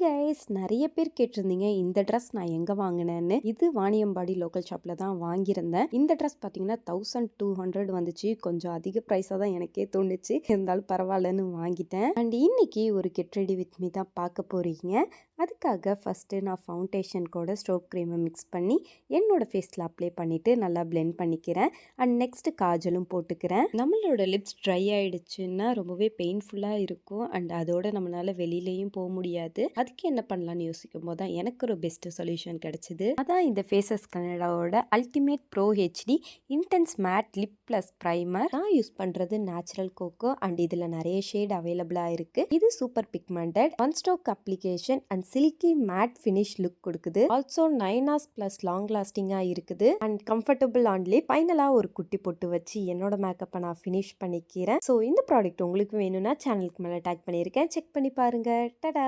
Hi guys, நிறைய பேர் கேட்டிருந்தீங்க இந்த ட்ரெஸ் நான் எங்கே வாங்கினேன்னு. இது வாணியம்பாடி லோக்கல் ஷாப்பில் தான் வாங்கியிருந்தேன். இந்த ட்ரெஸ் பார்த்தீங்கன்னா 1200 வந்துச்சு. கொஞ்சம் அதிக ப்ரைஸாக தான் எனக்கே தோணுச்சு. இருந்தாலும் பரவாயில்லன்னு வாங்கிட்டேன். அண்ட் இன்னைக்கு ஒரு கெட் ரெடி வித் மீ தான் பார்க்க போகிறீங்க. அதுக்காக ஃபஸ்ட்டு நான் ஃபவுண்டேஷன் கூட ஸ்ட்ரோக் க்ரீமை மிக்ஸ் பண்ணி என்னோட ஃபேஸில் அப்ளை பண்ணிவிட்டு நல்லா பிளெண்ட் பண்ணிக்கிறேன். அண்ட் நெக்ஸ்ட்டு காஜலும் போட்டுக்கிறேன். நம்மளோட லிப்ஸ் ட்ரை ஆகிடுச்சுன்னா ரொம்பவே பெயின்ஃபுல்லாக இருக்கும். அண்ட் அதோட நம்மளால் வெளியிலையும் போக முடியாது. அதுக்கு என்ன பண்ணலாம்னு யோசிக்கும் போது தான் எனக்கு ஒரு பெஸ்ட் சொல்யூஷன் கிடைச்சிது. அதான் இந்த ஃபேஸஸ் கனடாவோட ultimate pro HD intense matte lip plus primer. நான் யூஸ் பண்ணுறது நேச்சுரல் கோகோ அண்ட் இதில் நிறைய ஷேட் அவைலபிளாக இருக்குது. இது super pigmented one stroke application and silky matte finish look கொடுக்குது. ஆல்சோ 9 hours ப்ளஸ் லாங் லாஸ்டிங்காக இருக்குது அண்ட் கம்ஃபர்டபுள் ஆன் லிப். ஃபைனலாக ஒரு குட்டி பொட்டு வச்சு என்னோட மேக்கப்பை நான் ஃபினிஷ் பண்ணிக்கிறேன். ஸோ இந்த ப்ராடக்ட் உங்களுக்கு வேணும்னா சேனலுக்கு மேலே டேக் பண்ணியிருக்கேன், செக் பண்ணி பாருங்க. டடா.